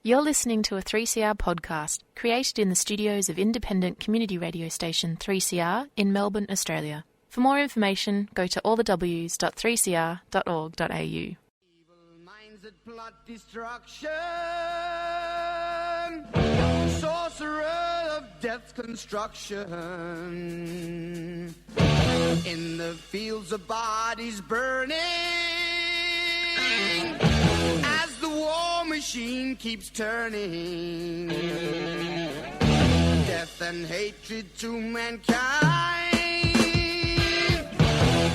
You're listening to a 3CR podcast created in the studios of independent community radio station 3CR in Melbourne, Australia. For more information, go to allthews.3cr.org.au. Evil minds that plot destruction, sorcerer of death's construction, in the fields of bodies burning, as the war machine keeps turning, death and hatred to mankind,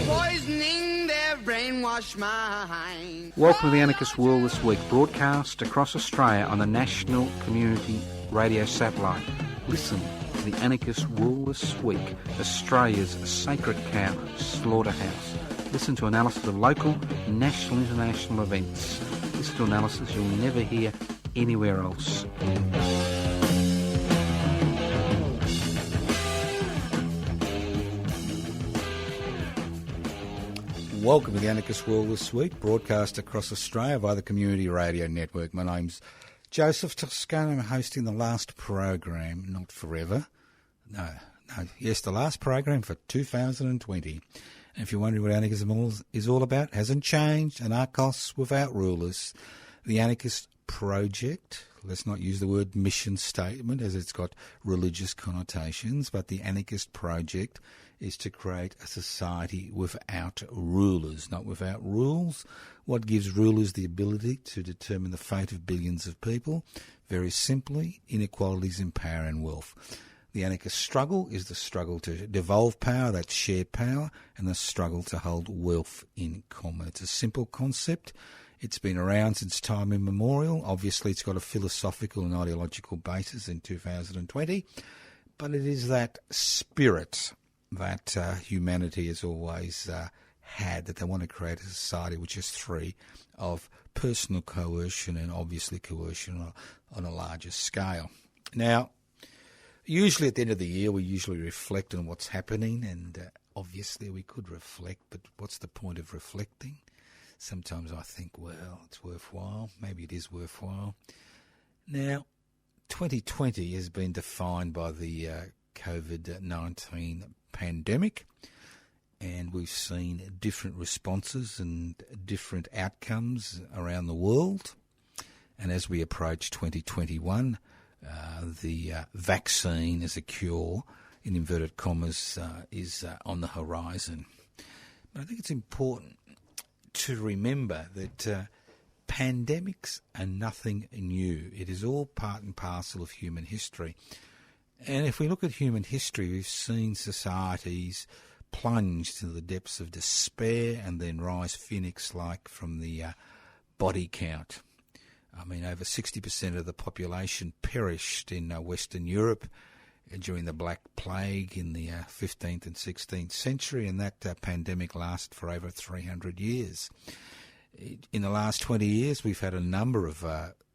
poisoning their brainwashed mind. Welcome to the Anarchist World This Week, broadcast across Australia on the National Community Radio Satellite. Listen to the Anarchist World This Week, Australia's sacred cow slaughterhouse. Listen to analysis of local, national, international events. Listen to analysis you'll never hear anywhere else. Welcome to the Anarchist World This Week, broadcast across Australia via the Community Radio Network. My name's Joseph Toscano. I'm hosting the last program, not forever. Yes, the last program for 2020. And if you're wondering what anarchism is all about, it hasn't changed. Anarchos without rulers. The Anarchist Project, let's not use the word mission statement as it's got religious connotations, but the Anarchist Project is to create a society without rulers, not without rules. What gives rulers the ability to determine the fate of billions of people? Very simply, inequalities in power and wealth. The anarchist struggle is the struggle to devolve power, that's shared power, and the struggle to hold wealth in common. It's a simple concept. It's been around since time immemorial. Obviously, it's got a philosophical and ideological basis in 2020, but it is that spirit that humanity has always had, that they want to create a society which is free of personal coercion and obviously coercion on a larger scale. Now, usually at the end of the year, we usually reflect on what's happening, and obviously we could reflect, but what's the point of reflecting? Sometimes I think, well, it's worthwhile. Maybe it is worthwhile. Now, 2020 has been defined by the COVID-19 pandemic, and we've seen different responses and different outcomes around the world. And as we approach 2021, the vaccine as a cure, in inverted commas, is on the horizon. But I think it's important to remember that pandemics are nothing new. It is all part and parcel of human history. And if we look at human history, we've seen societies plunge to the depths of despair and then rise phoenix-like from the body count. I mean, over 60% of the population perished in Western Europe during the Black Plague in the 15th and 16th century, and that pandemic lasted for over 300 years. In the last 20 years, we've had a number of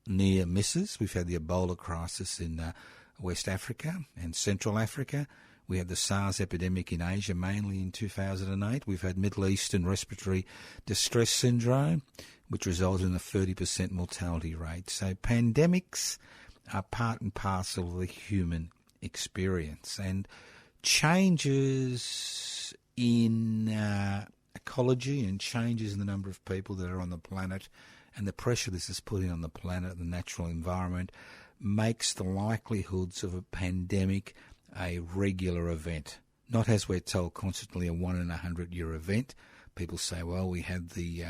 near misses. We've had the Ebola crisis in West Africa and Central Africa. We had the SARS epidemic in Asia, mainly in 2008. We've had Middle Eastern respiratory distress syndrome, which resulted in a 30% mortality rate. So pandemics are part and parcel of the human experience. And changes in ecology and changes in the number of people that are on the planet and the pressure this is putting on the planet and the natural environment makes the likelihoods of a pandemic a regular event. Not, as we're told constantly, a 1 in 100-year event. People say, well, we had the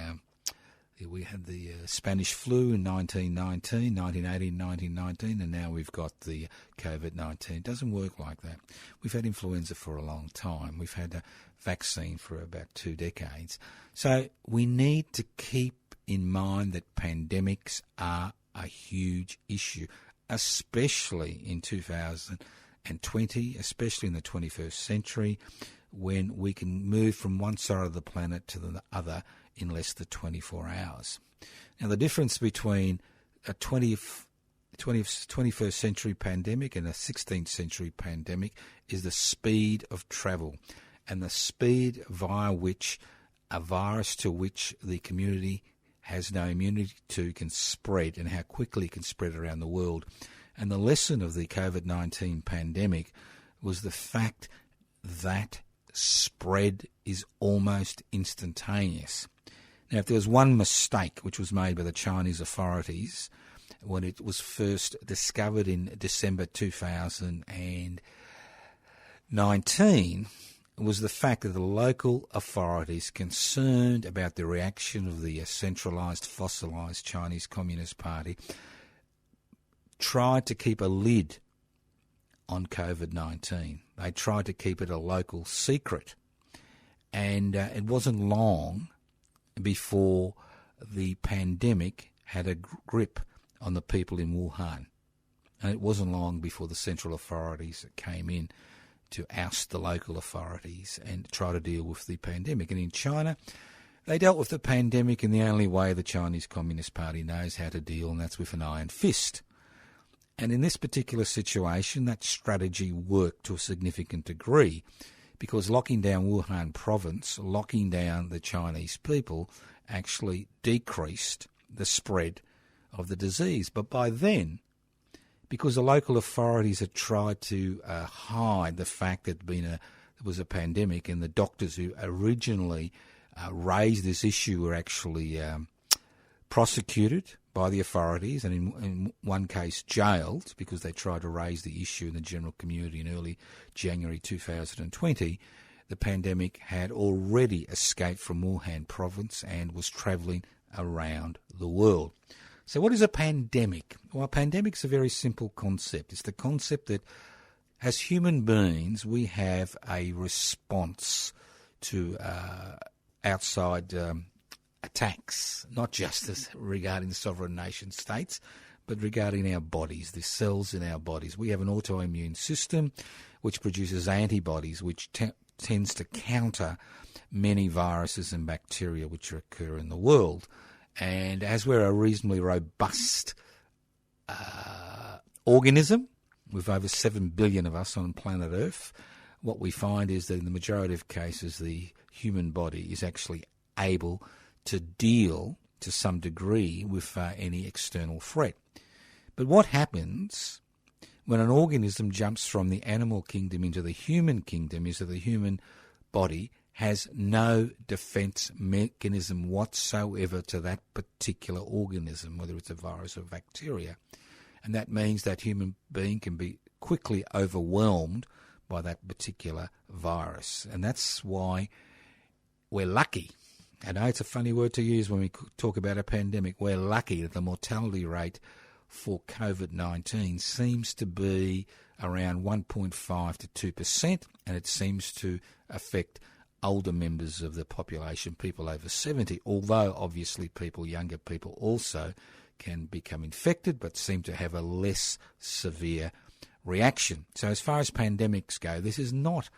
Spanish flu in 1918, 1919, and now we've got the COVID-19. It doesn't work like that. We've had influenza for a long time. We've had a vaccine for about 2 decades. So we need to keep in mind that pandemics are a huge issue, especially in 2020, especially in the 21st century, when we can move from one side of the planet to the other in less than 24 hours. Now, the difference between a 21st century pandemic and a 16th century pandemic is the speed of travel and the speed via which a virus to which the community has no immunity to can spread, and how quickly it can spread around the world. And the lesson of the COVID-19 pandemic was the fact that spread is almost instantaneous. Now, if there was one mistake which was made by the Chinese authorities when it was first discovered in December 2019, was the fact that the local authorities concerned about the reaction of the centralised, fossilised Chinese Communist Party tried to keep a lid on COVID-19. They tried to keep it a local secret. And it wasn't long before the pandemic had a grip on the people in Wuhan. And it wasn't long before the central authorities came in to oust the local authorities and try to deal with the pandemic. And in China, they dealt with the pandemic in the only way the Chinese Communist Party knows how to deal, and that's with an iron fist. And in this particular situation, that strategy worked to a significant degree, because locking down Wuhan province, locking down the Chinese people, actually decreased the spread of the disease. But by then, because the local authorities had tried to hide the fact that there was a pandemic, and the doctors who originally raised this issue were actually prosecuted by the authorities, and in one case jailed because they tried to raise the issue in the general community in early January 2020, the pandemic had already escaped from Wuhan province and was travelling around the world. So what is a pandemic? Well, a pandemic's a very simple concept. It's the concept that as human beings, we have a response to outside attacks, not just regarding sovereign nation states, but regarding our bodies, the cells in our bodies. We have an autoimmune system which produces antibodies, which tends to counter many viruses and bacteria which occur in the world. And as we're a reasonably robust organism, with over 7 billion of us on planet Earth, what we find is that in the majority of cases, the human body is actually able to deal to some degree with any external threat. But what happens when an organism jumps from the animal kingdom into the human kingdom is that the human body has no defence mechanism whatsoever to that particular organism, whether it's a virus or bacteria. And that means that human being can be quickly overwhelmed by that particular virus. And that's why we're lucky. I know it's a funny word to use when we talk about a pandemic. We're lucky that the mortality rate for COVID-19 seems to be around 1.5 to 2%, and it seems to affect older members of the population, people over 70, although obviously younger people also can become infected but seem to have a less severe reaction. So as far as pandemics go, this is not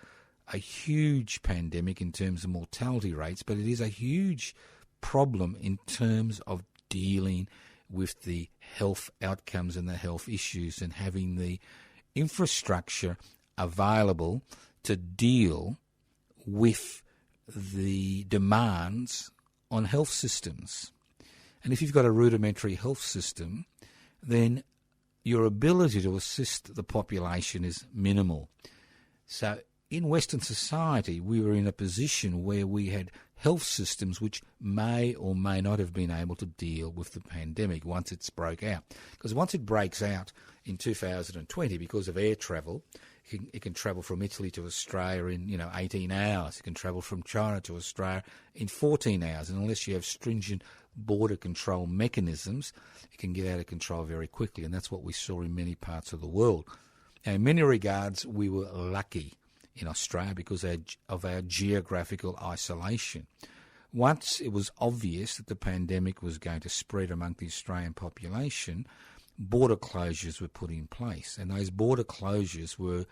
a huge pandemic in terms of mortality rates, but it is a huge problem in terms of dealing with the health outcomes and the health issues, and having the infrastructure available to deal with the demands on health systems. And if you've got a rudimentary health system, then your ability to assist the population is minimal. So in Western society, we were in a position where we had health systems which may or may not have been able to deal with the pandemic once it's broke out. Because once it breaks out in 2020, because of air travel, it can travel from Italy to Australia in 18 hours. It can travel from China to Australia in 14 hours. And unless you have stringent border control mechanisms, it can get out of control very quickly. And that's what we saw in many parts of the world. Now, in many regards, we were lucky in Australia because of our geographical isolation. Once it was obvious that the pandemic was going to spread among the Australian population, border closures were put in place. And those border closures were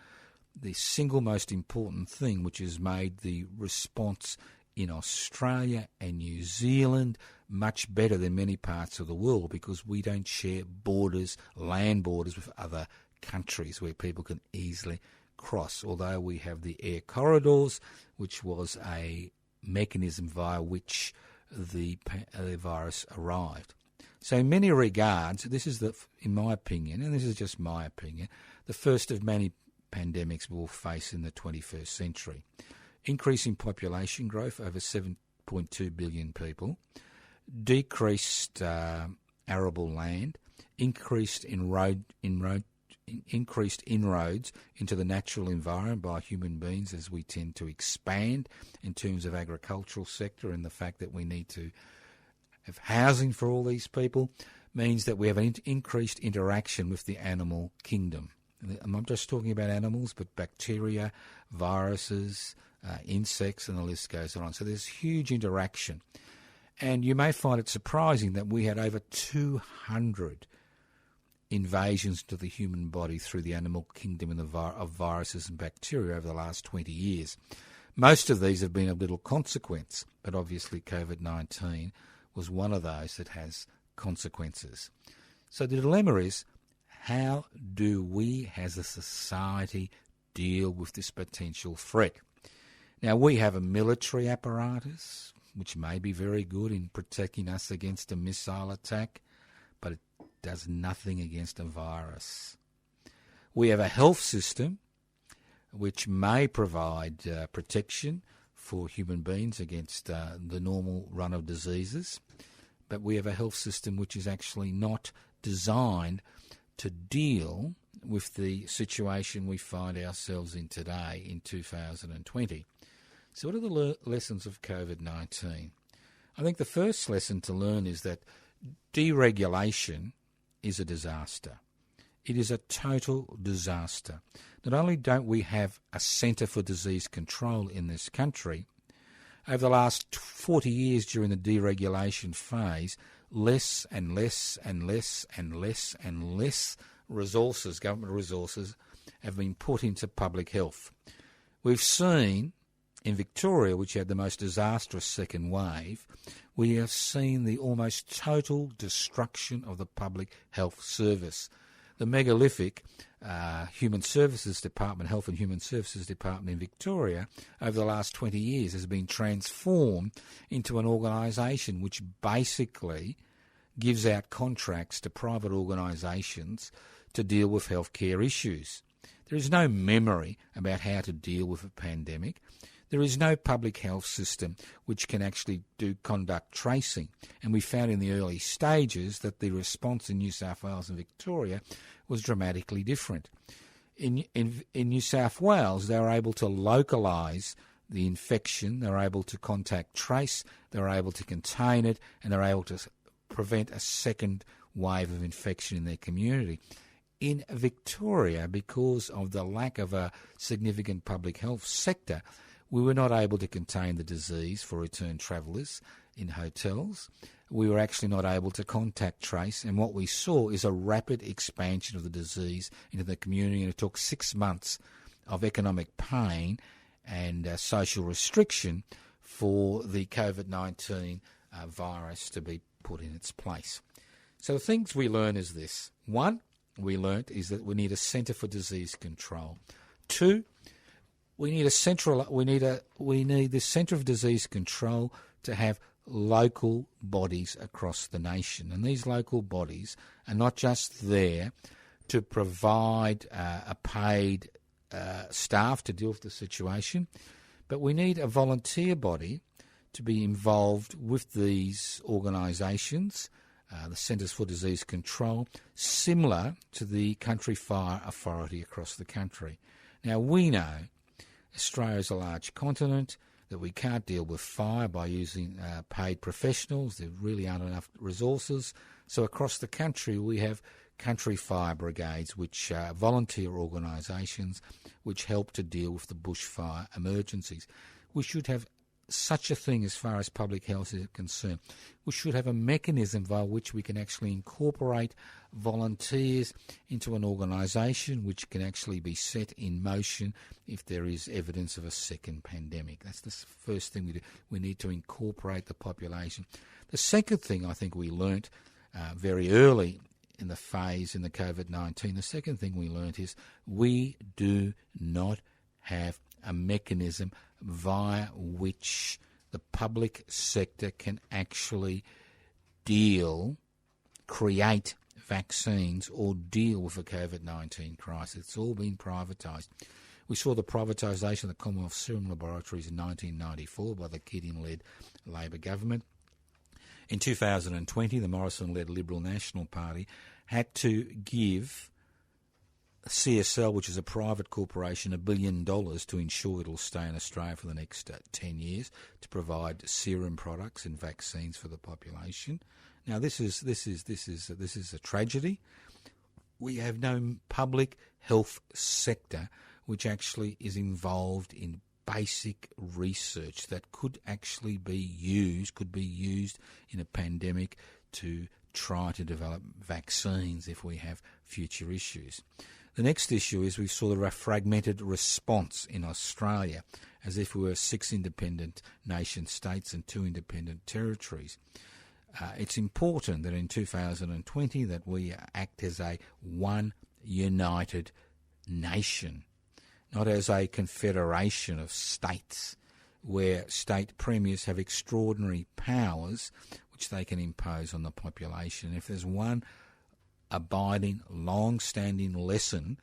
the single most important thing which has made the response in Australia and New Zealand much better than many parts of the world, because we don't share borders, land borders, with other countries where people can easily cross. Although we have the air corridors, which was a mechanism via which the virus arrived. So in many regards, this is, in my opinion, and this is just my opinion, the first of many pandemics we'll face in the 21st century. Increasing population growth, over 7.2 billion people, decreased arable land, increased inroads into the natural environment by human beings as we tend to expand in terms of agricultural sector, and the fact that we need to have housing for all these people means that we have an increased interaction with the animal kingdom. I'm not just talking about animals, but bacteria, viruses, insects, and the list goes on. So there's huge interaction. And you may find it surprising that we had over 200 invasions to the human body through the animal kingdom of viruses and bacteria over the last 20 years. Most of these have been of little consequence, but obviously COVID-19 was one of those that has consequences. So the dilemma is, how do we as a society deal with this potential threat? Now, we have a military apparatus, which may be very good in protecting us against a missile attack, but it does nothing against a virus. We have a health system which may provide protection for human beings against the normal run of diseases, but we have a health system which is actually not designed to deal with the situation we find ourselves in today in 2020. So what are the lessons of COVID-19? I think the first lesson to learn is that deregulation is a disaster. It is a total disaster. Not only don't we have a Centre for Disease Control in this country, over the last 40 years during the deregulation phase, less and less and less and less and less resources, government resources, have been put into public health. We've seen in Victoria, which had the most disastrous second wave, we have seen the almost total destruction of the public health service. The megalithic Human Services Department, Health and Human Services Department in Victoria, over the last 20 years has been transformed into an organisation which basically gives out contracts to private organisations to deal with healthcare issues. There is no memory about how to deal with a pandemic. There is no public health system which can actually conduct tracing. And we found in the early stages that the response in New South Wales and Victoria was dramatically different. In New South Wales, they were able to localise the infection, they were able to contact trace, they were able to contain it, and they were able to prevent a second wave of infection in their community. In Victoria, because of the lack of a significant public health sector, we were not able to contain the disease for return travellers in hotels. We were actually not able to contact trace, and what we saw is a rapid expansion of the disease into the community, and it took 6 months of economic pain and social restriction for the COVID-19 virus to be put in its place. So the things we learn is this. One, we learnt is that we need a Centre for Disease Control. Two, we need the Centre of Disease Control to have local bodies across the nation, and these local bodies are not just there to provide a paid staff to deal with the situation, but we need a volunteer body to be involved with these organisations, the Centres for Disease Control, similar to the Country Fire Authority across the country. Now, we know Australia is a large continent, that we can't deal with fire by using paid professionals. There really aren't enough resources. So across the country, we have country fire brigades, which are volunteer organisations which help to deal with the bushfire emergencies. We should have such a thing as far as public health is concerned. We should have a mechanism by which we can actually incorporate volunteers into an organisation which can actually be set in motion if there is evidence of a second pandemic. That's the first thing we do. We need to incorporate the population. The second thing I think we learnt very early in the phase in the COVID-19, the second thing we learnt is we do not have a mechanism via which the public sector can actually create vaccines or deal with the COVID-19 crisis. It's all been privatised. We saw the privatisation of the Commonwealth Serum Laboratories in 1994 by the Keating-led Labor government. In 2020, the Morrison-led Liberal National Party had to give CSL, which is a private corporation, $1 billion to ensure it'll stay in Australia for the next 10 years to provide serum products and vaccines for the population. Now, this is a tragedy. We have no public health sector which actually is involved in basic research that could actually be used in a pandemic to try to develop vaccines if we have future issues. The next issue is we saw the fragmented response in Australia, as if we were 6 independent nation states and 2 independent territories. It's important that in 2020 that we act as a one united nation, not as a confederation of states where state premiers have extraordinary powers which they can impose on the population. If there's one abiding, long-standing lesson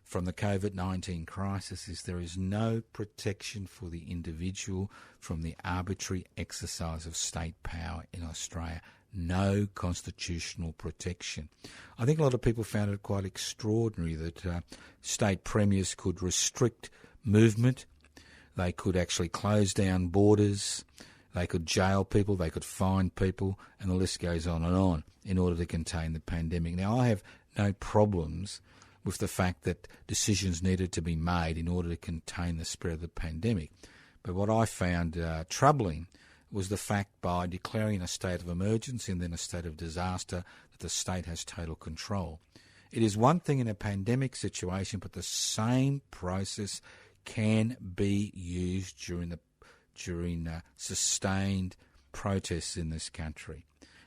from the COVID-19 crisis is there is no protection for the individual from the arbitrary exercise of state power in Australia. No constitutional protection. I think a lot of people found it quite extraordinary that state premiers could restrict movement. They could actually close down borders. They could jail people. They could fine people. And the list goes on in order to contain the pandemic. Now, I have no problems with the fact that decisions needed to be made in order to contain the spread of the pandemic. But what I found troubling was the fact by declaring a state of emergency and then a state of disaster that the state has total control. It is one thing in a pandemic situation, but the same process can be used during sustained protests in this country.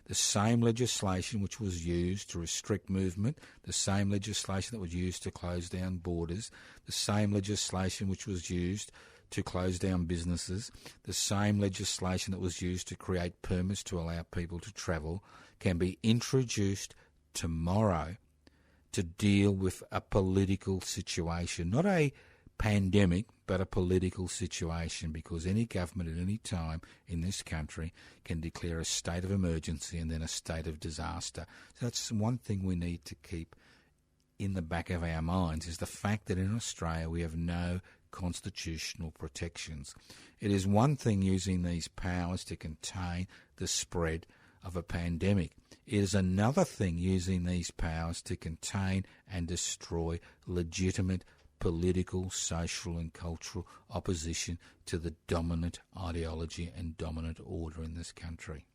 The same legislation which was used to restrict movement, the same legislation that was used to close down borders, the same legislation which was used to close down businesses, the same legislation that was used to create permits to allow people to travel, can be introduced tomorrow to deal with a political situation, not a pandemic, but a political situation, because any government at any time in this country can declare a state of emergency and then a state of disaster. So that's one thing we need to keep in the back of our minds, is the fact that in Australia we have no constitutional protections. It is one thing using these powers to contain the spread of a pandemic. It is another thing using these powers to contain and destroy legitimate political, social and cultural opposition to the dominant ideology and dominant order in this country.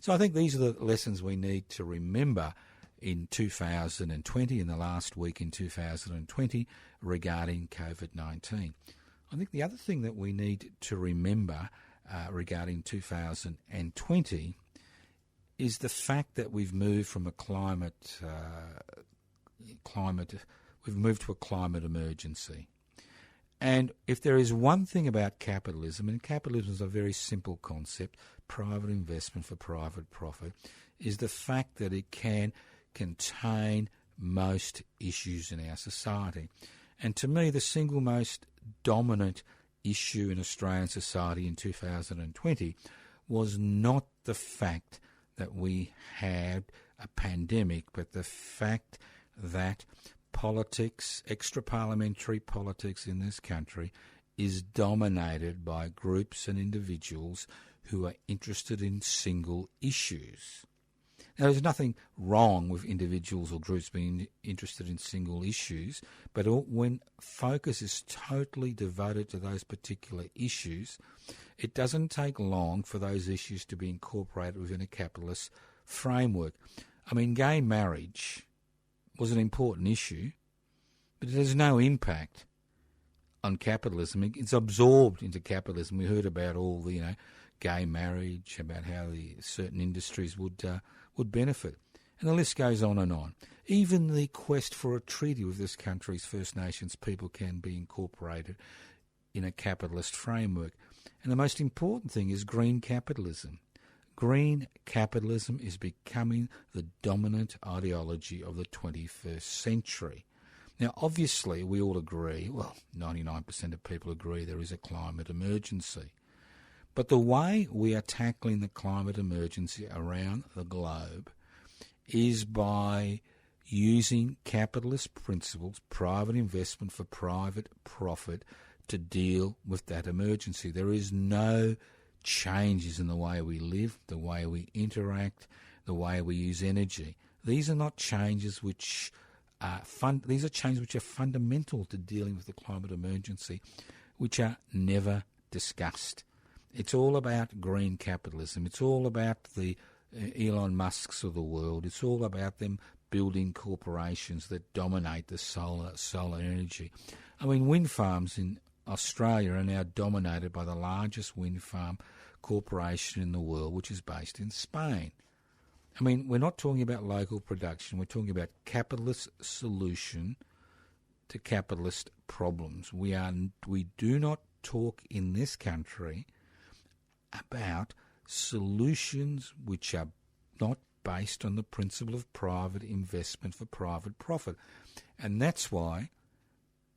So I think these are the lessons we need to remember in 2020, in the last week in 2020, regarding COVID-19. I think the other thing that we need to remember regarding 2020 is the fact that we've moved from a we've moved to a climate emergency. And if there is one thing about capitalism, and capitalism is a very simple concept, private investment for private profit, is the fact that it can contain most issues in our society. And to me, the single most dominant issue in Australian society in 2020 was not the fact that we had a pandemic, but the fact that politics, extra-parliamentary politics in this country, is dominated by groups and individuals who are interested in single issues. Now, there's nothing wrong with individuals or groups being interested in single issues, but when focus is totally devoted to those particular issues, it doesn't take long for those issues to be incorporated within a capitalist framework. I mean, gay marriage was an important issue, but it has no impact on capitalism. It's absorbed into capitalism. We heard about all the, gay marriage, about how the certain industries would benefit, and the list goes on and on. Even the quest for a treaty with this country's First Nations people can be incorporated in a capitalist framework. And the most important thing is green capitalism. Green capitalism is becoming the dominant ideology of the 21st century. Now, obviously, we all agree, well, 99% of people agree there is a climate emergency. But the way we are tackling the climate emergency around the globe is by using capitalist principles, private investment for private profit, to deal with that emergency. There is no changes in the way we live, the way we interact, the way we use energy. These are not changes which are these are changes which are fundamental to dealing with the climate emergency, which are never discussed. It's all about green capitalism. It's all about the Elon Musks of the world. It's all about them building corporations that dominate the solar energy. I mean, wind farms in Australia are now dominated by the largest wind farm corporation in the world, which is based in Spain. I mean, we're not talking about local production. We're talking about capitalist solution to capitalist problems. We do not talk in this country about solutions which are not based on the principle of private investment for private profit. And that's why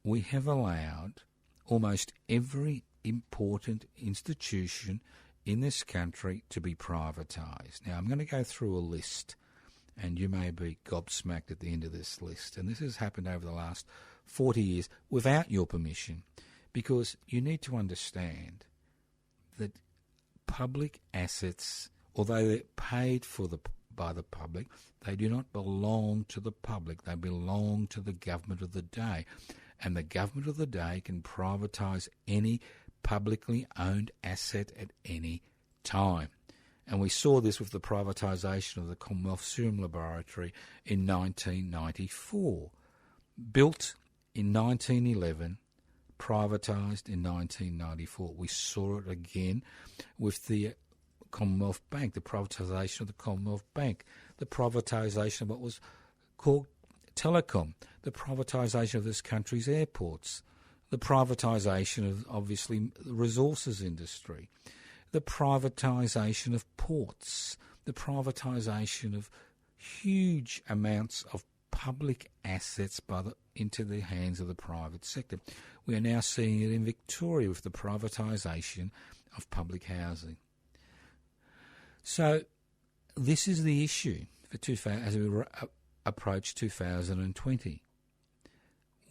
we have allowed almost every important institution in this country to be privatised. Now, I'm going to go through a list, and you may be gobsmacked at the end of this list. And this has happened over the last 40 years without your permission, because you need to understand that public assets, although they're paid for by the public, they do not belong to the public. They belong to the government of the day. And the government of the day can privatise any publicly owned asset at any time. And we saw this with the privatisation of the Commonwealth Serum Laboratory in 1994. Built in 1911, privatised in 1994. We saw it again with the Commonwealth Bank, the privatisation of the Commonwealth Bank, the privatisation of what was called Telecom, the privatisation of this country's airports, the privatisation of, obviously, the resources industry, the privatisation of ports, the privatisation of huge amounts of public assets into the hands of the private sector. We are now seeing it in Victoria with the privatisation of public housing. So this is the issue for as we approach 2020.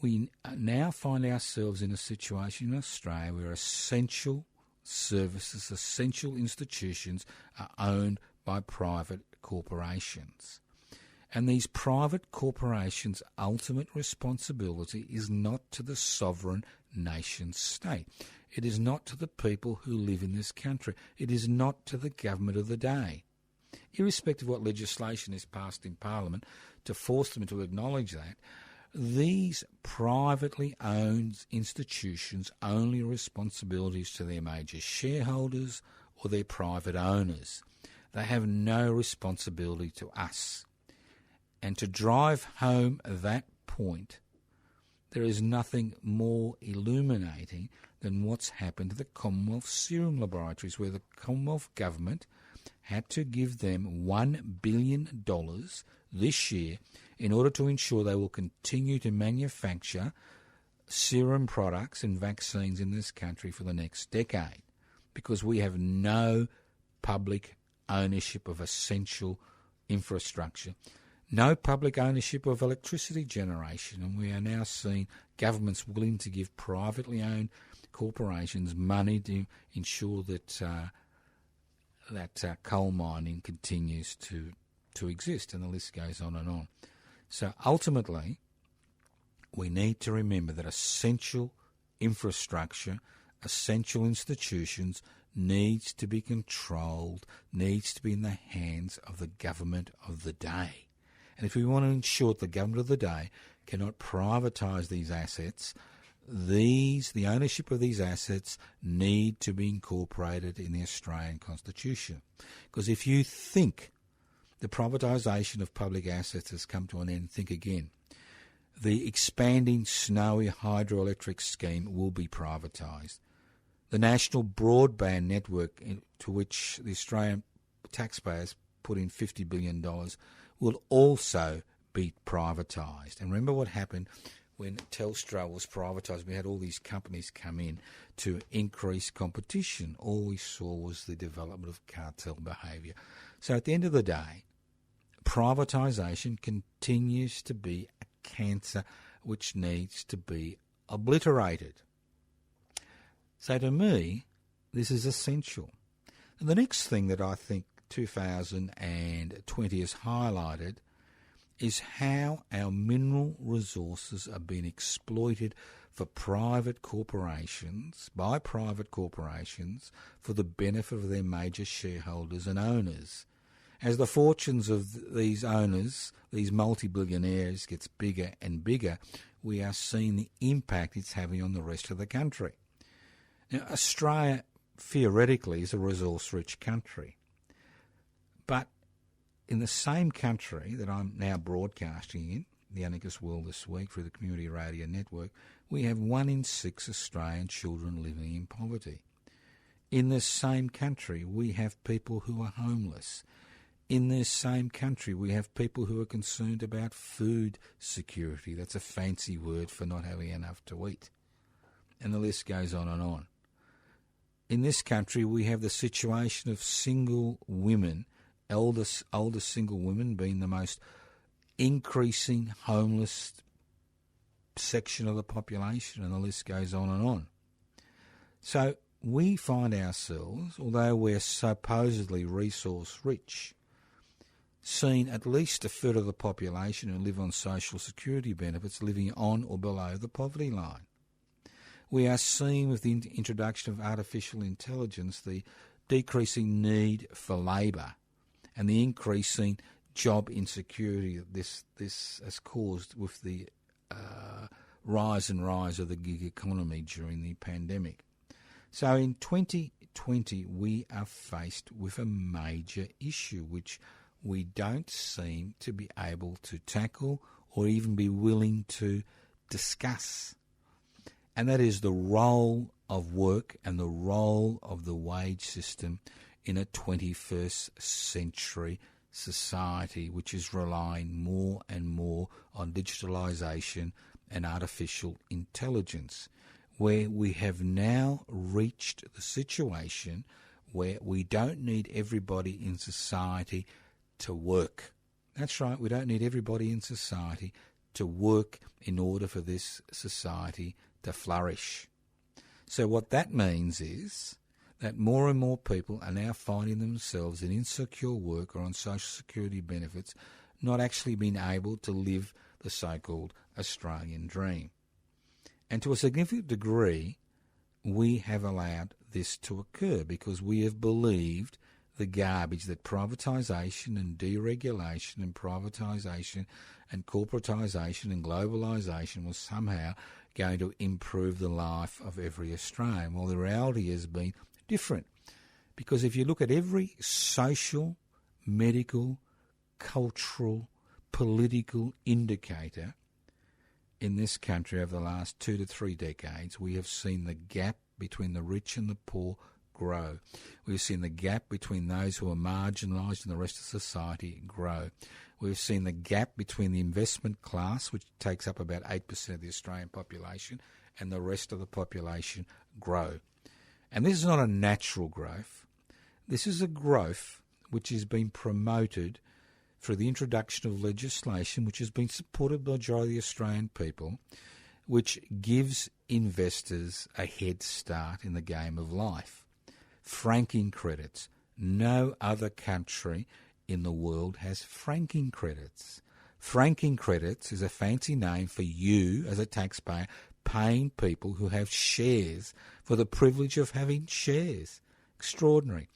We now find ourselves in a situation in Australia where essential services, essential institutions are owned by private corporations. And these private corporations' ultimate responsibility is not to the sovereign nation state. It is not to the people who live in this country. It is not to the government of the day. Irrespective of what legislation is passed in Parliament to force them to acknowledge that, these privately owned institutions only responsibilities to their major shareholders or their private owners. They have no responsibility to us. And to drive home that point, there is nothing more illuminating than what's happened to the Commonwealth Serum Laboratories, where the Commonwealth Government had to give them $1 billion this year in order to ensure they will continue to manufacture serum products and vaccines in this country for the next decade, because we have no public ownership of essential infrastructure, no public ownership of electricity generation, and we are now seeing governments willing to give privately owned corporations money to ensure that coal mining continues to exist, and the list goes on and on. So ultimately, we need to remember that essential infrastructure, essential institutions needs to be controlled, needs to be in the hands of the government of the day. And if we want to ensure that the government of the day cannot privatise these assets, the ownership of these assets need to be incorporated in the Australian Constitution. Because if you think the privatisation of public assets has come to an end, think again. The expanding Snowy hydroelectric scheme will be privatised. The national broadband network, to which the Australian taxpayers put in $50 billion, will also be privatised. And remember what happened when Telstra was privatised? We had all these companies come in to increase competition. All we saw was the development of cartel behaviour. So at the end of the day, privatisation continues to be a cancer which needs to be obliterated. So to me, this is essential. And the next thing that I think 2020 has highlighted is how our mineral resources are being exploited for private corporations, by private corporations, for the benefit of their major shareholders and owners. As the fortunes of these owners, these multi-billionaires, gets bigger and bigger, we are seeing the impact it's having on the rest of the country. Now, Australia, theoretically, is a resource-rich country. But in the same country that I'm now broadcasting in, the Anarchist World This Week through the Community Radio Network, we have 1 in 6 Australian children living in poverty. In this same country, we have people who are homeless. In this same country, we have people who are concerned about food security. That's a fancy word for not having enough to eat. And the list goes on and on. In this country, we have the situation of single women, older single women being the most increasing homeless section of the population, and the list goes on and on. So we find ourselves, although we're supposedly resource rich, seeing at least a third of the population who live on social security benefits living on or below the poverty line. We are seeing with the introduction of artificial intelligence the decreasing need for labour and the increasing job insecurity that this has caused with the rise of the gig economy during the pandemic. So in 2020 we are faced with a major issue which we don't seem to be able to tackle or even be willing to discuss. And that is the role of work and the role of the wage system in a 21st century society which is relying more and more on digitalisation and artificial intelligence, where we have now reached the situation where we don't need everybody in society to work. That's right, we don't need everybody in society to work in order for this society to flourish. So what that means is that more and more people are now finding themselves in insecure work or on social security benefits, not actually being able to live the so-called Australian dream. And to a significant degree, we have allowed this to occur because we have believed the garbage that privatisation and deregulation and privatisation and corporatisation and globalisation was somehow going to improve the life of every Australian. Well, the reality has been different, because if you look at every social, medical, cultural, political indicator in this country over the last 2 to 3 decades, we have seen the gap between the rich and the poor grow. We've seen the gap between those who are marginalised and the rest of society grow. We've seen the gap between the investment class, which takes up about 8% of the Australian population, and the rest of the population grow. And this is not a natural growth. This is a growth which has been promoted through the introduction of legislation which has been supported by the majority of the Australian people, which gives investors a head start in the game of life. Franking credits. No other country in the world has franking credits. Franking credits is a fancy name for you as a taxpayer paying people who have shares for the privilege of having shares. Extraordinary.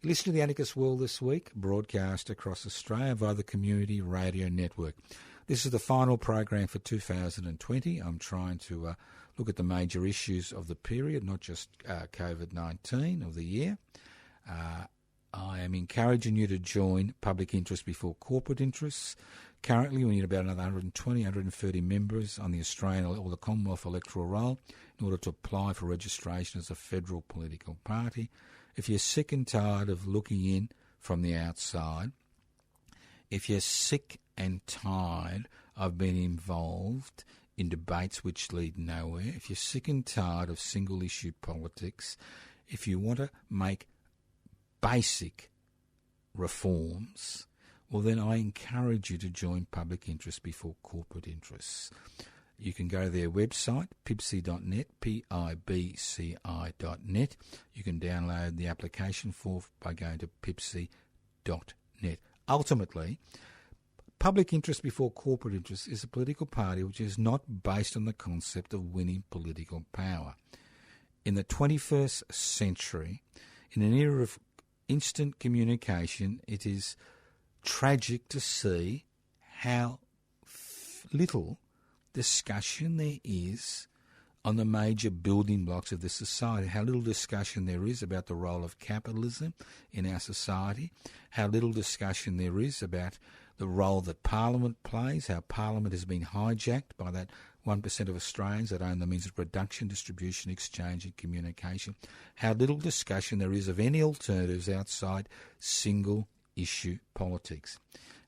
You listen to the Anarchist World This Week, broadcast across Australia via the Community Radio Network. This is the final program for 2020. I'm trying to look at the major issues of the period, not just COVID-19 of the year. I am encouraging you to join public interest before corporate interests. Currently, we need about another 120, 130 members on the Australian or the Commonwealth electoral roll in order to apply for registration as a federal political party. If you're sick and tired of looking in from the outside, if you're sick and tired of being involved in debates which lead nowhere, if you're sick and tired of single-issue politics, if you want to make basic reforms, well, then I encourage you to join Public Interest Before Corporate Interests. You can go to their website, pibci.net, pibci.net. You can download the application form by going to pibci.net. Ultimately, Public Interest Before Corporate Interests is a political party which is not based on the concept of winning political power. In the 21st century, in an era of instant communication, it is tragic to see how little discussion there is on the major building blocks of the society, how little discussion there is about the role of capitalism in our society, how little discussion there is about the role that Parliament plays, how Parliament has been hijacked by that 1% of Australians that own the means of production, distribution, exchange and communication, how little discussion there is of any alternatives outside single-issue politics,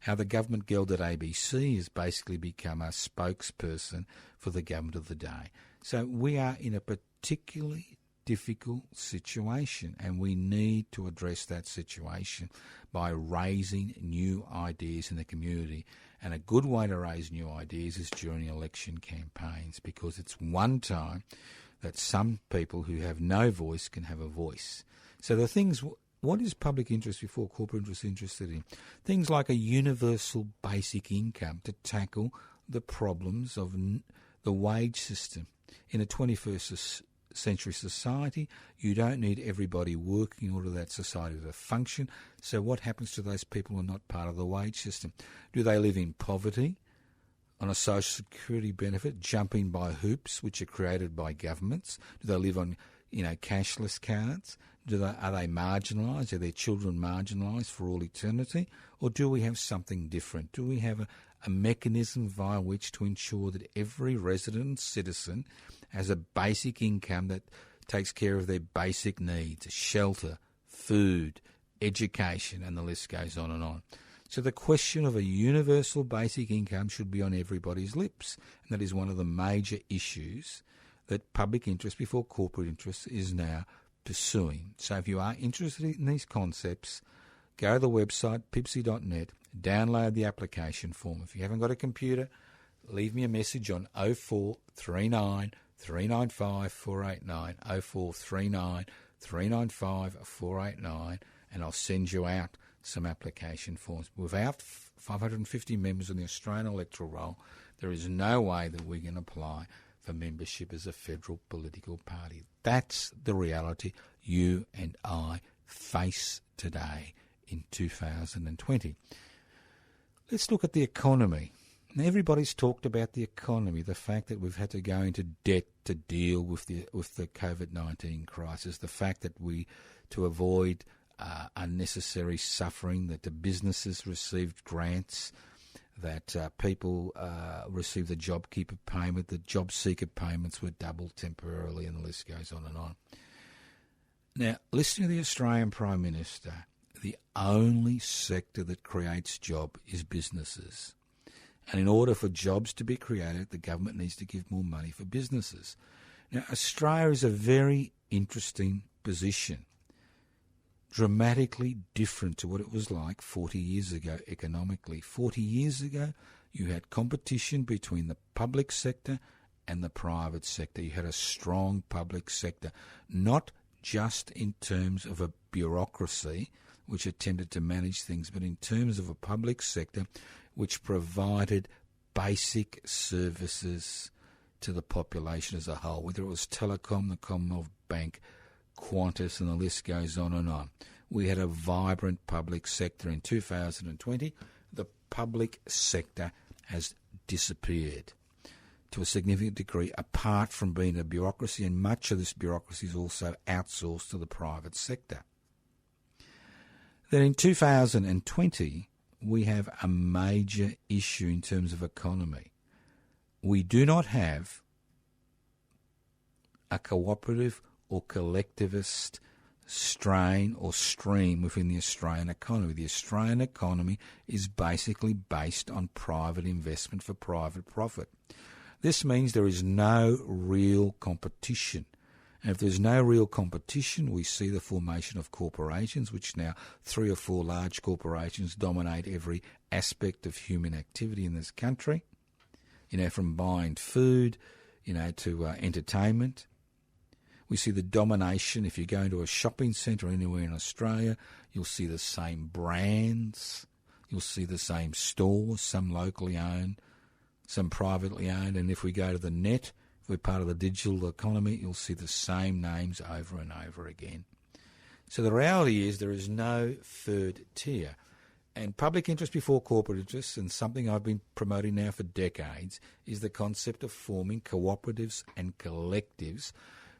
how the government guild at ABC has basically become a spokesperson for the government of the day. So we are in a particularly difficult situation, and we need to address that situation by raising new ideas in the community. And a good way to raise new ideas is during election campaigns, because it's one time that some people who have no voice can have a voice. So the things, what is Public Interest Before Corporate Interest interested in? Things like a universal basic income to tackle the problems of the wage system. In a 21st century society, you don't need everybody working in order for that society to function. So what happens to those people who are not part of the wage system? Do they live in poverty, on a social security benefit, jumping by hoops which are created by governments? Do they live on, cashless cards? Are they marginalised? Are their children marginalised for all eternity? Or do we have something different? Do we have a mechanism via which to ensure that every resident citizen has a basic income that takes care of their basic needs: shelter, food, education, and the list goes on and on. So the question of a universal basic income should be on everybody's lips, and that is one of the major issues that Public Interest Before Corporate Interest is now pursuing. So if you are interested in these concepts, go to the website pibci.net, download the application form. If you haven't got a computer, leave me a message on 0439 395 489, 0439 395 489, and I'll send you out some application forms. Without 550 members on the Australian electoral roll, there is no way that we can apply for membership as a federal political party. That's the reality you and I face today in 2020. Let's look at the economy. Now, everybody's talked about the economy, the fact that we've had to go into debt to deal with the COVID-19 crisis, the fact that to avoid unnecessary suffering, that the businesses received grants, that people received the JobKeeper payment, the job seeker payments were doubled temporarily, and the list goes on and on. Now, listening to the Australian Prime Minister, the only sector that creates jobs is businesses. And in order for jobs to be created, the government needs to give more money for businesses. Now, Australia is a very interesting position, dramatically different to what it was like 40 years ago economically. 40 years ago, you had competition between the public sector and the private sector. You had a strong public sector, not just in terms of a bureaucracy which attempted to manage things, but in terms of a public sector which provided basic services to the population as a whole, whether it was Telecom, the Commonwealth Bank, Qantas, and the list goes on and on. We had a vibrant public sector. In 2020, the public sector has disappeared to a significant degree, apart from being a bureaucracy, and much of this bureaucracy is also outsourced to the private sector. Then in 2020, we have a major issue in terms of economy. We do not have a cooperative or collectivist strain or stream within the Australian economy. The Australian economy is basically based on private investment for private profit. This means there is no real competition. And if there's no real competition, we see the formation of corporations, which now 3 or 4 large corporations dominate every aspect of human activity in this country, from buying food, to entertainment. We see the domination. If you go into a shopping centre anywhere in Australia, you'll see the same brands, you'll see the same stores, some locally owned, some privately owned, and if we go to the net, if we're part of the digital economy, you'll see the same names over and over again. So the reality is there is no third tier. And public interest before corporate interest, and something I've been promoting now for decades, is the concept of forming cooperatives and collectives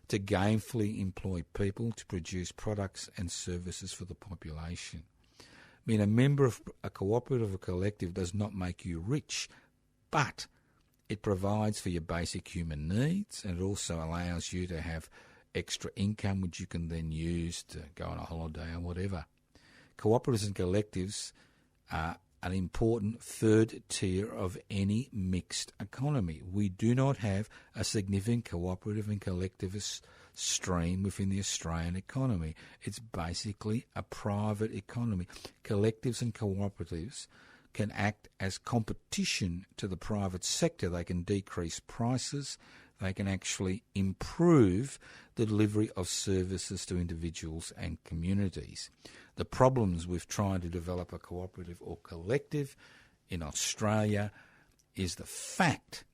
to gainfully employ people to produce products and services for the population. A member of a cooperative or collective does not make you rich, but it provides for your basic human needs, and it also allows you to have extra income which you can then use to go on a holiday or whatever. Cooperatives and collectives are an important third tier of any mixed economy. We do not have a significant cooperative and collectivist stream within the Australian economy. It's basically a private economy. Collectives and cooperatives can act as competition to the private sector. They can decrease prices. They can actually improve the delivery of services to individuals and communities. The problems with trying to develop a cooperative or collective in Australia is the fact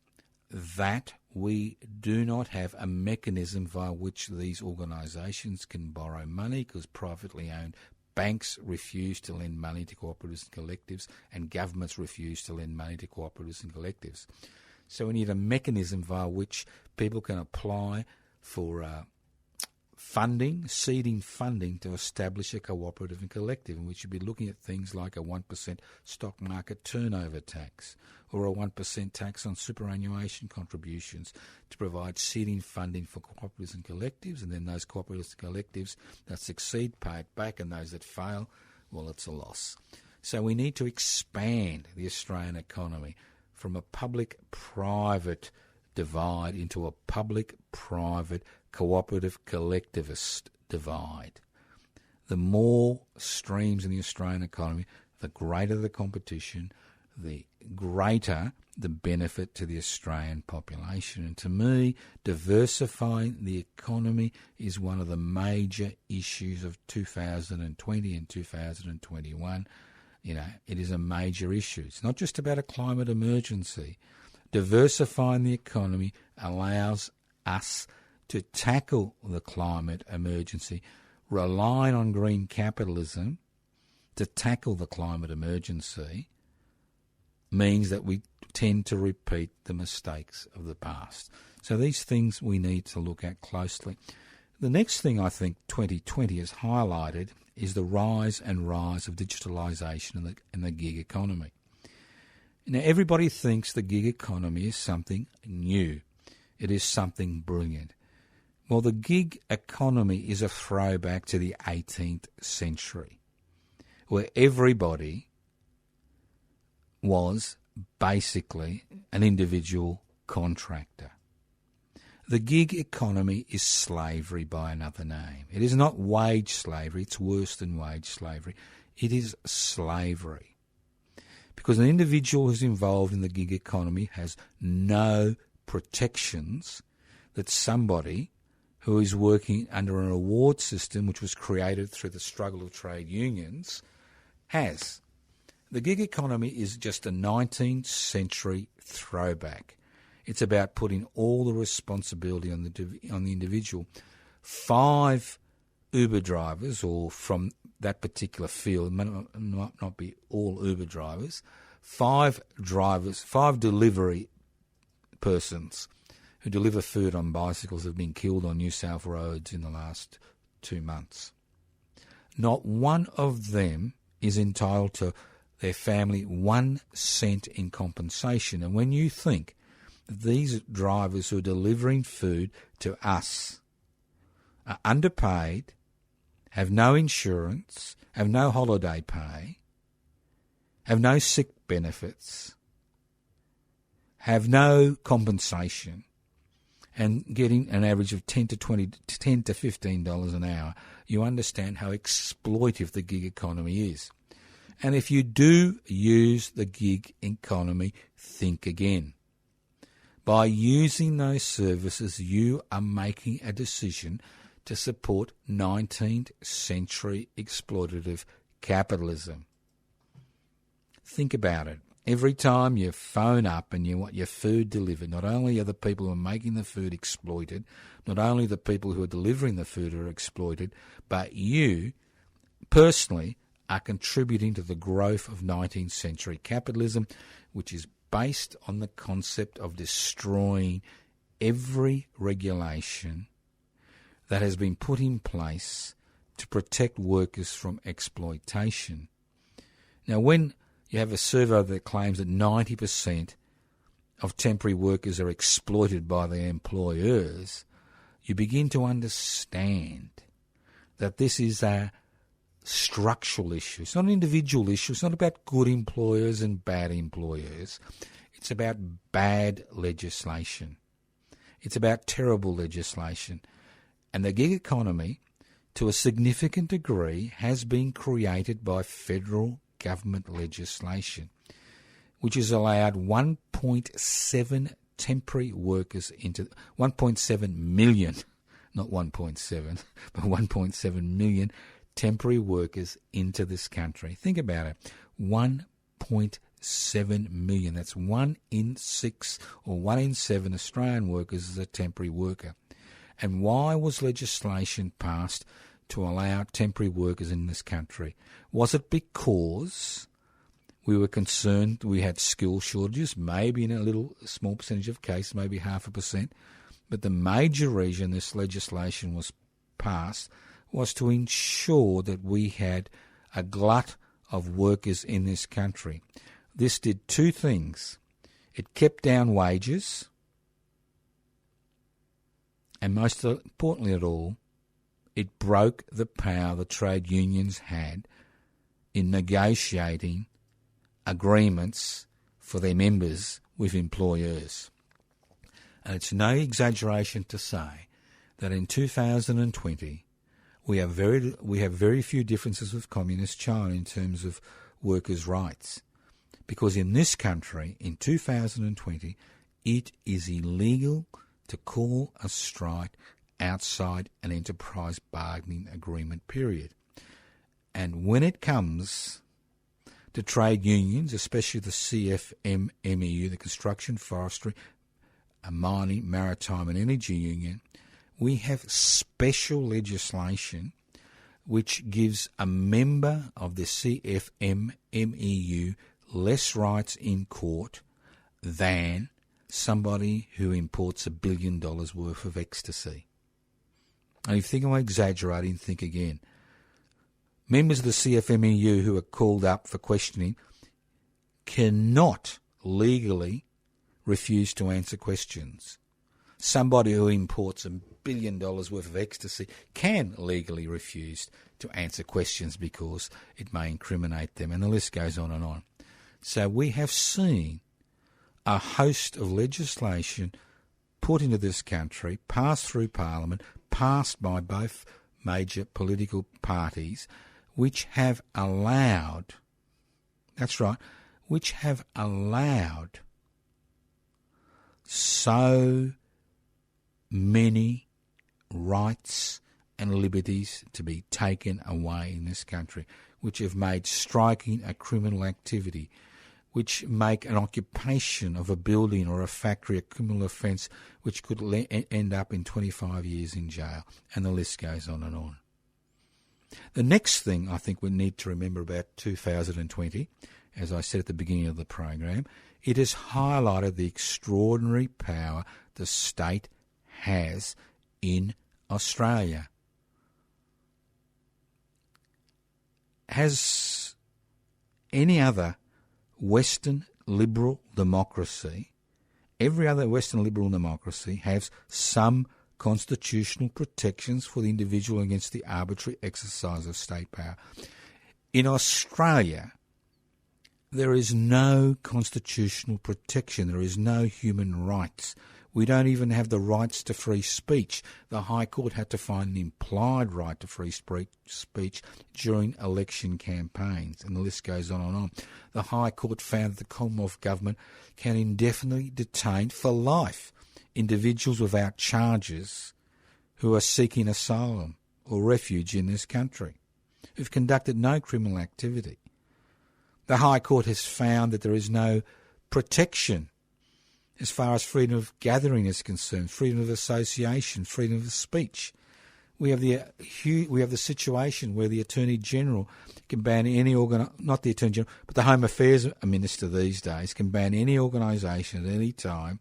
that we do not have a mechanism via which these organisations can borrow money, because privately owned banks refuse to lend money to cooperatives and collectives, and governments refuse to lend money to cooperatives and collectives. So we need a mechanism via which people can apply for funding, seeding funding, to establish a cooperative and collective, and we should be looking at things like a 1% stock market turnover tax or a 1% tax on superannuation contributions to provide seeding funding for cooperatives and collectives, and then those cooperatives and collectives that succeed pay it back, and those that fail, well, it's a loss. So we need to expand the Australian economy from a public-private divide into a public-private cooperative collectivist divide. The more streams in the Australian economy, the greater the competition, the greater the benefit to the Australian population. And to me, diversifying the economy is one of the major issues of 2020 and 2021. It is a major issue. It's not just about a climate emergency. Diversifying the economy allows us to tackle the climate emergency. Relying on green capitalism to tackle the climate emergency means that we tend to repeat the mistakes of the past. So these things we need to look at closely. The next thing I think 2020 has highlighted is the rise of digitalisation in the gig economy. Now, everybody thinks the gig economy is something new. It is something brilliant. Well, the gig economy is a throwback to the 18th century, where everybody was basically an individual contractor. The gig economy is slavery by another name. It is not wage slavery. It's worse than wage slavery. It is slavery. Because an individual who's involved in the gig economy has no protections that somebody who is working under an award system which was created through the struggle of trade unions has. The gig economy is just a 19th century throwback. It's about putting all the responsibility on the individual. 5 Uber drivers, or from that particular field, might not be all Uber drivers, 5 delivery persons who deliver food on bicycles have been killed on New South roads in the last 2 months. Not one of them is entitled to their family 1 cent in compensation. And when you think that these drivers who are delivering food to us are underpaid, have no insurance, have no holiday pay, have no sick benefits, have no compensation, and getting an average of $10 to $15 an hour, you understand how exploitive the gig economy is. And if you do use the gig economy, think again. By using those services, you are making a decision to support 19th century exploitative capitalism. Think about it. Every time you phone up and you want your food delivered, not only are the people who are making the food exploited, not only the people who are delivering the food are exploited, but you personally are contributing to the growth of 19th century capitalism, which is based on the concept of destroying every regulation that has been put in place to protect workers from exploitation. Now, when you have a survey that claims that 90% of temporary workers are exploited by their employers, you begin to understand that this is a structural issue. It's not an individual issue. It's not about good employers and bad employers. It's about bad legislation. It's about terrible legislation. And the gig economy, to a significant degree, has been created by federal government legislation, which has allowed 1.7 temporary workers into 1.7 million, not 1.7, but 1.7 million temporary workers into this country. Think about it. 1.7 million. That's 1 in 6 or 1 in 7 Australian workers is a temporary worker. And why was legislation passed to allow temporary workers in this country? Was it because we were concerned we had skill shortages? Maybe in a small percentage of cases, maybe 0.5%. But the major reason this legislation was passed was to ensure that we had a glut of workers in this country. This did 2 things. It kept down wages, and most importantly at all, it broke the power the trade unions had in negotiating agreements for their members with employers. And it's no exaggeration to say that in 2020, we have very few differences with Communist China in terms of workers' rights. Because in this country, in 2020, it is illegal to call a strike outside an enterprise bargaining agreement period. And when it comes to trade unions, especially the CFMMEU, the Construction, Forestry, Mining, Maritime and Energy Union, we have special legislation which gives a member of the CFMMEU less rights in court than somebody who imports $1 billion worth of ecstasy. And if you think I'm exaggerating, think again. Members of the CFMEU who are called up for questioning cannot legally refuse to answer questions. Somebody who imports $1 billion worth of ecstasy can legally refuse to answer questions because it may incriminate them, and the list goes on and on. So we have seen a host of legislation put into this country, passed through Parliament, passed by both major political parties, which have allowed, that's right, which have allowed so many rights and liberties to be taken away in this country, which have made striking a criminal activity, which make an occupation of a building or a factory a criminal offence, which could end up in 25 years in jail, and the list goes on and on. The next thing I think we need to remember about 2020, as I said at the beginning of the program, it has highlighted the extraordinary power the state has in Australia. Has any other Western liberal democracy, every other Western liberal democracy has some constitutional protections for the individual against the arbitrary exercise of state power. In Australia, there is no constitutional protection. There is no human rights. We don't even have the rights to free speech. The High Court had to find an implied right to free speech during election campaigns, and the list goes on and on. The High Court found that the Commonwealth Government can indefinitely detain for life individuals without charges who are seeking asylum or refuge in this country, who've conducted no criminal activity. The High Court has found that there is no protection as far as freedom of gathering is concerned, freedom of association, freedom of speech. We have the situation where the Attorney General can ban any not the Attorney General, but the Home Affairs Minister these days can ban any organisation at any time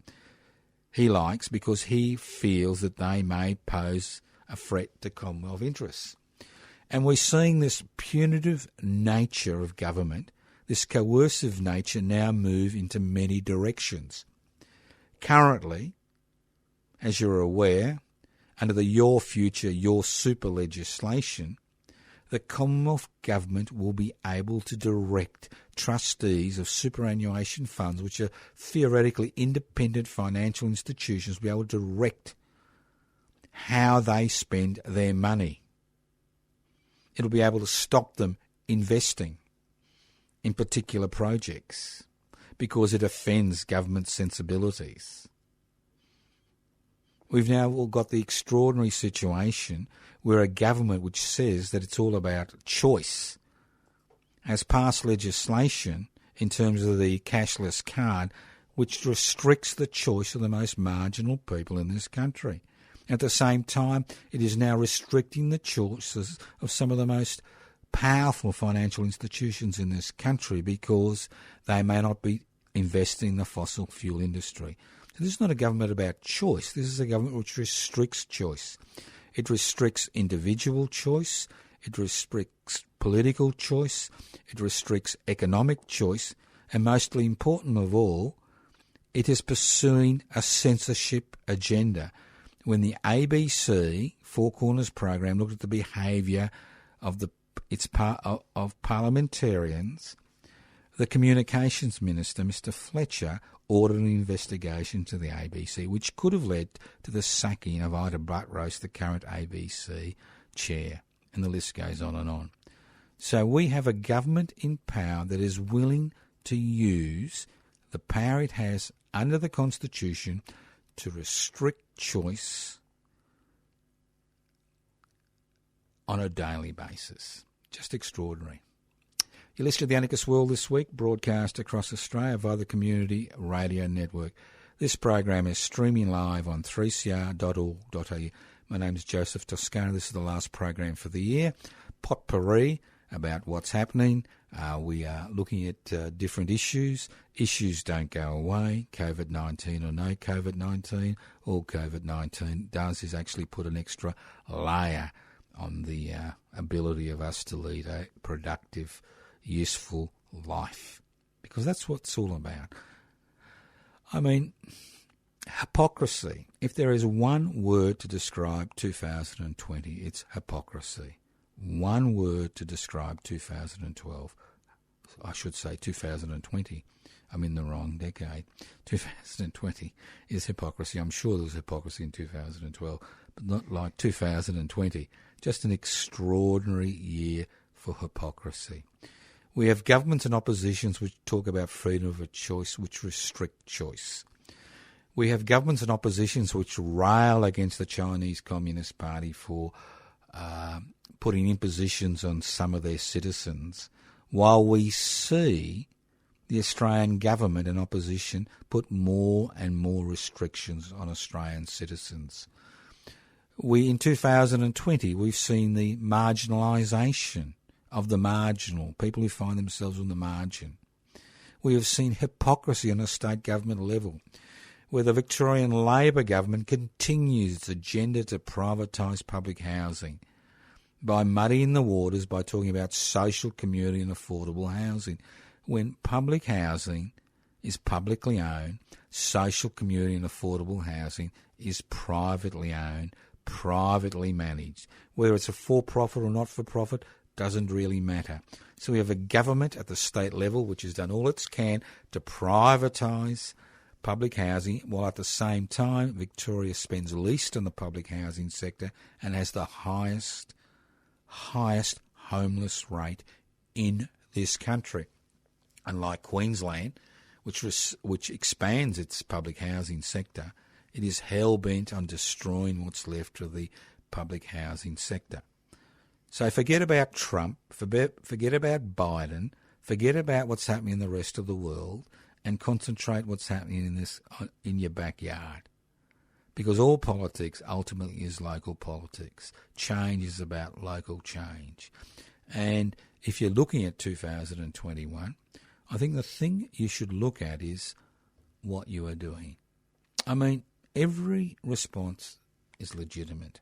he likes because he feels that they may pose a threat to Commonwealth interests. And we're seeing this punitive nature of government, this coercive nature now move into many directions. Currently, as you're aware, under the Your Future, Your Super legislation, the Commonwealth Government will be able to direct trustees of superannuation funds, which are theoretically independent financial institutions, will be able to direct how they spend their money. It'll be able to stop them investing in particular projects because it offends government sensibilities. We've now all got the extraordinary situation where a government which says that it's all about choice has passed legislation in terms of the cashless card which restricts the choice of the most marginal people in this country. At the same time, it is now restricting the choices of some of the most powerful financial institutions in this country because they may not be investing in the fossil fuel industry. So this is not a government about choice. This is a government which restricts choice. It restricts individual choice. It restricts political choice. It restricts economic choice. And mostly important of all, it is pursuing a censorship agenda. When the ABC Four Corners program looked at the behaviour of of parliamentarians, the Communications Minister, Mr Fletcher, ordered an investigation to the ABC, which could have led to the sacking of Ita Buttrose, the current ABC chair, and the list goes on and on. So we have a government in power that is willing to use the power it has under the Constitution to restrict choice on a daily basis. Just extraordinary. You're listening to The Anarchist World This Week, broadcast across Australia via the Community Radio Network. This program is streaming live on 3cr.org.au. My name is Joseph Toscano. This is the last program for the year. Potpourri about what's happening. We are looking at different issues. Issues don't go away. COVID-19 or no COVID-19. All COVID-19 does is actually put an extra layer on the ability of us to lead a productive, useful life, because that's what it's all about. I mean, hypocrisy. If there is one word to describe 2020, it's hypocrisy. One word to describe 2012. I should say 2020. I'm in the wrong decade. 2020 is hypocrisy. I'm sure there was hypocrisy in 2012, but not like 2020. Just an extraordinary year for hypocrisy. We have governments and oppositions which talk about freedom of a choice, which restrict choice. We have governments and oppositions which rail against the Chinese Communist Party for putting impositions on some of their citizens, while we see the Australian government and opposition put more and more restrictions on Australian citizens. In 2020, we've seen the marginalisation of the marginal, people who find themselves on the margin. We have seen hypocrisy on a state government level, where the Victorian Labor government continues its agenda to privatise public housing by muddying the waters by talking about social, community and affordable housing. when public housing is publicly owned, social, community and affordable housing is privately owned, privately managed. Whether it's a for-profit or not-for-profit doesn't really matter. So we have a government at the state level which has done all it can to privatise public housing, while at the same time Victoria spends least on the public housing sector and has the highest homeless rate in this country. Unlike Queensland, which expands its public housing sector, it is hell-bent on destroying what's left of the public housing sector. So forget about Trump, forget about Biden, forget about what's happening in the rest of the world, and concentrate what's happening in your backyard. Because all politics ultimately is local politics. Change is about local change. And if you're looking at 2021, I think the thing you should look at is what you are doing. I mean, every response is legitimate.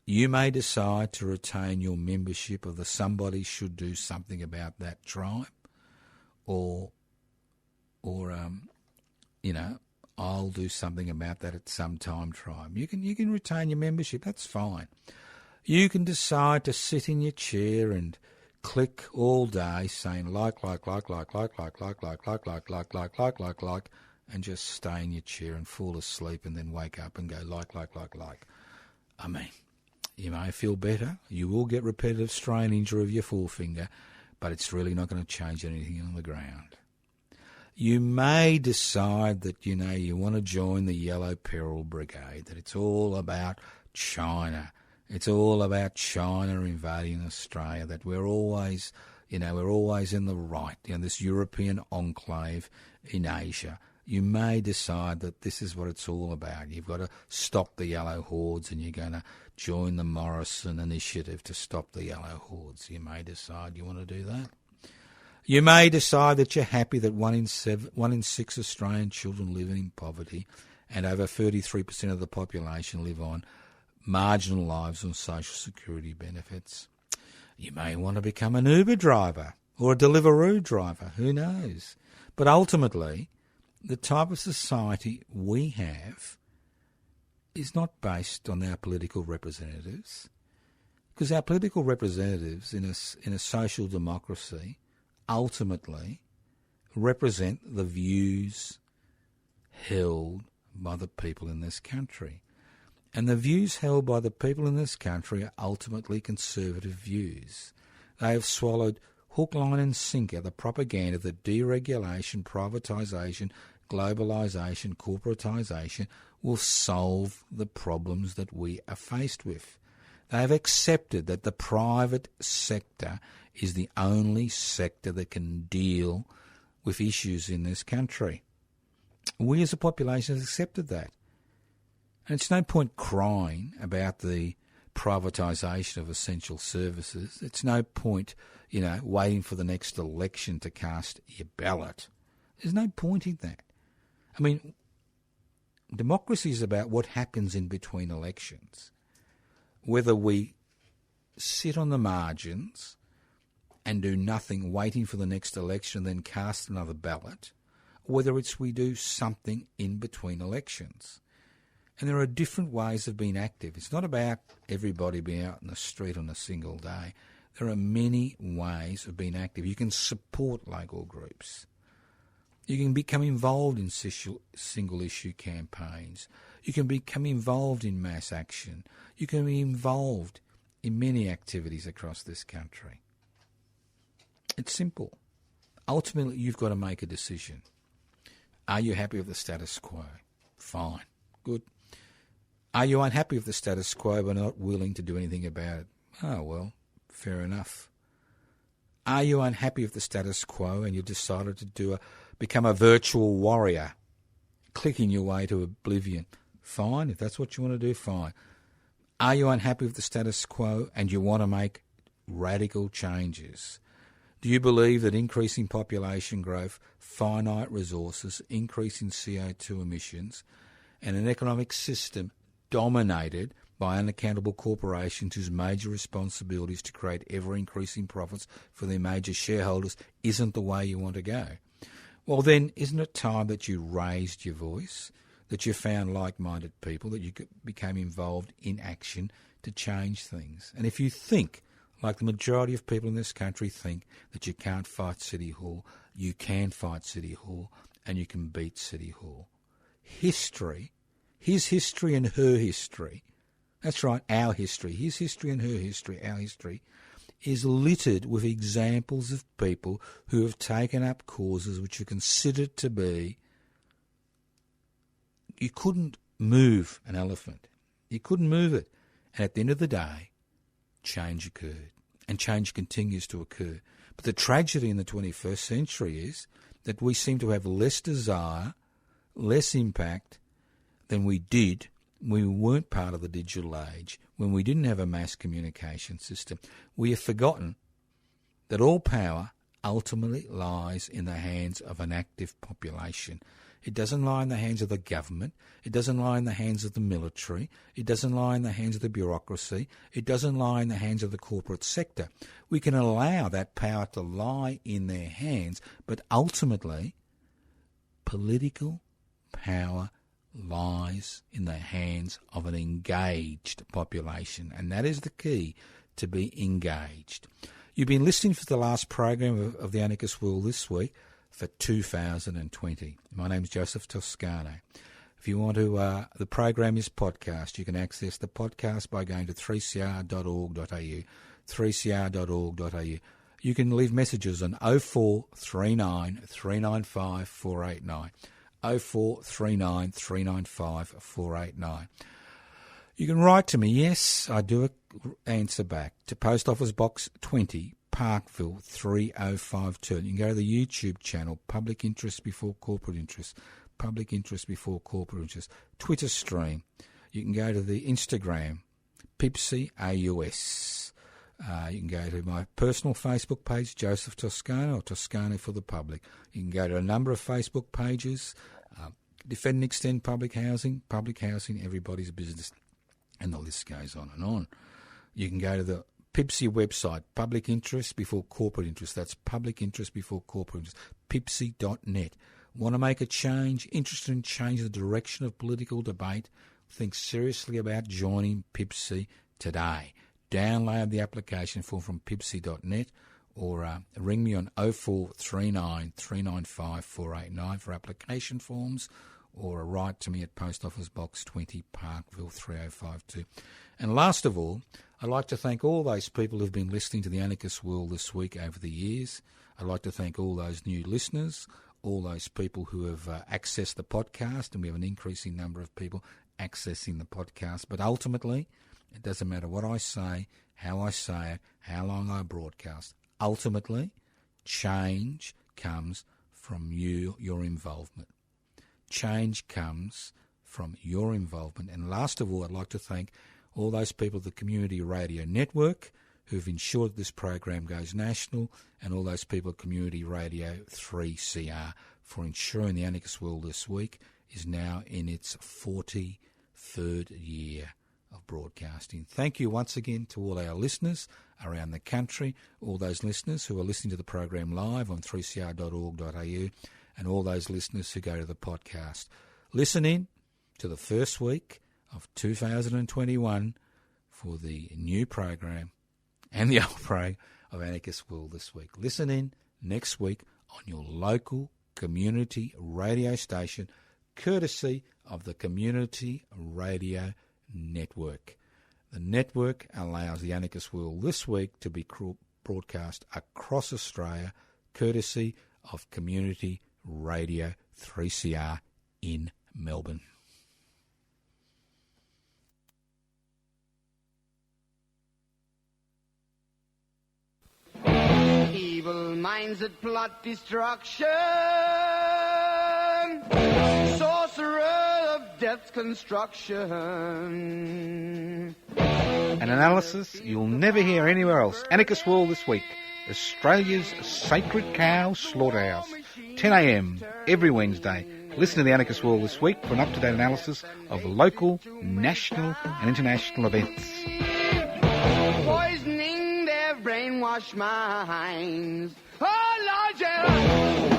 You may decide to retain your membership of the somebody should do something about that tribe, or I'll do something about that at some time tribe. You can retain your membership, that's fine. You can decide to sit in your chair and click all day saying like, and just stay in your chair and fall asleep and then wake up and go like. I mean, you may feel better. You will get repetitive strain injury of your forefinger, but it's really not going to change anything on the ground. You may decide that, you want to join the Yellow Peril Brigade, that it's all about China. It's all about China invading Australia, that we're always in the right, this European enclave in Asia. You may decide that this is what it's all about. You've got to stop the yellow hordes and you're going to join the Morrison Initiative to stop the yellow hordes. You may decide you want to do that. You may decide that you're happy that 1 in 6 Australian children live in poverty and over 33% of the population live on marginal lives on social security benefits. You may want to become an Uber driver or a Deliveroo driver, who knows? But ultimately, the type of society we have is not based on our political representatives, because our political representatives in a social democracy ultimately represent the views held by the people in this country. And the views held by the people in this country are ultimately conservative views. They have swallowed hook, line and sinker the propaganda that deregulation, privatisation, globalisation, corporatisation will solve the problems that we are faced with. They have accepted that the private sector is the only sector that can deal with issues in this country. We as a population have accepted that. And it's no point crying about the privatisation of essential services. It's no point, waiting for the next election to cast your ballot. There's no point in that. I mean, democracy is about what happens in between elections. Whether we sit on the margins and do nothing waiting for the next election and then cast another ballot, or whether it's we do something in between elections. And there are different ways of being active. It's not about everybody being out in the street on a single day. There are many ways of being active. You can support local groups. You can become involved in single-issue campaigns. You can become involved in mass action. You can be involved in many activities across this country. It's simple. Ultimately, you've got to make a decision. Are you happy with the status quo? Fine. Good. Are you unhappy with the status quo but not willing to do anything about it? Oh, well, fair enough. Are you unhappy with the status quo and you've decided to become a virtual warrior, clicking your way to oblivion? Fine, if that's what you want to do, fine. Are you unhappy with the status quo and you want to make radical changes? Do you believe that increasing population growth, finite resources, increasing CO2 emissions, and an economic system dominated by unaccountable corporations whose major responsibility is to create ever-increasing profits for their major shareholders isn't the way you want to go. Well then, isn't it time that you raised your voice, that you found like-minded people, that you became involved in action to change things? And if you think, like the majority of people in this country think, that you can't fight City Hall, you can fight City Hall and you can beat City Hall. History, his history and her history, that's right, our history, his history and her history, our history, is littered with examples of people who have taken up causes which are considered to be... You couldn't move an elephant. You couldn't move it. And at the end of the day, change occurred. And change continues to occur. But the tragedy in the 21st century is that we seem to have less desire, less impact than we did when we weren't part of the digital age, when we didn't have a mass communication system. We have forgotten that all power ultimately lies in the hands of an active population. It doesn't lie in the hands of the government. It doesn't lie in the hands of the military. It doesn't lie in the hands of the bureaucracy. It doesn't lie in the hands of the corporate sector. We can allow that power to lie in their hands, but ultimately, political power lies in the hands of an engaged population, and that is the key, to be engaged. You've been listening for the last program of the Anarchist World this week for 2020. My name's Joseph Toscano. If you want to, the program is podcast. You can access the podcast by going to 3cr.org.au, 3cr.org.au. You can leave messages on 0439 395 489, 0439 395 489. You can write to me. Yes, I do answer back to Post Office Box 20, Parkville 3052. You can go to the YouTube channel, Public Interest Before Corporate Interest, Public Interest Before Corporate Interest, Twitter stream. You can go to the Instagram, Pipsy AUS. You can go to my personal Facebook page, Joseph Toscano, or Toscano for the Public. You can go to a number of Facebook pages, Defend and Extend Public Housing, everybody's business, and the list goes on and on. You can go to the Pipsy website, Public Interest Before Corporate Interest. That's Public Interest Before Corporate Interest, pipsy.net. Want to make a change, interested in changing the direction of political debate? Think seriously about joining Pipsy today. Download the application form from pipsy.net or ring me on 0439 395 489 for application forms, or write to me at Post Office Box 20, Parkville 3052. And last of all, I'd like to thank all those people who've been listening to the Anarchist World this week over the years. I'd like to thank all those new listeners, all those people who have accessed the podcast, and we have an increasing number of people accessing the podcast. But ultimately, it doesn't matter what I say, how long I broadcast. Ultimately, change comes from your involvement. Change comes from your involvement. And last of all, I'd like to thank all those people at the Community Radio Network who've ensured this program goes national, and all those people at Community Radio 3CR for ensuring the Anarchist World this week is now in its 43rd year of broadcasting. Thank you once again to all our listeners around the country, all those listeners who are listening to the program live on 3cr.org.au, and all those listeners who go to the podcast. Listen in to the first week of 2021 for the new program and the old program of Anarchist World this week. Listen in next week on your local community radio station, courtesy of the Community Radio Network. The network allows the Anarchist World this week to be broadcast across Australia, courtesy of Community Radio 3CR in Melbourne. Evil minds that plot destruction, sorcerer of death's construction. An analysis you'll never hear anywhere else. Anarchist World this week. Australia's Sacred Cow Slaughterhouse. 10 a.m. every Wednesday. Listen to the Anarchist World This Week for an up-to-date analysis of local, national and international events. Poisoning their brainwashed minds. Oh, Lord, yeah.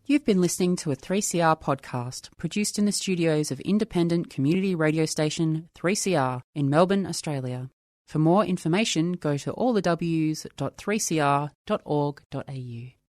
You've been listening to a 3CR podcast produced in the studios of independent community radio station 3CR in Melbourne, Australia. For more information, go to allthews.3cr.org.au.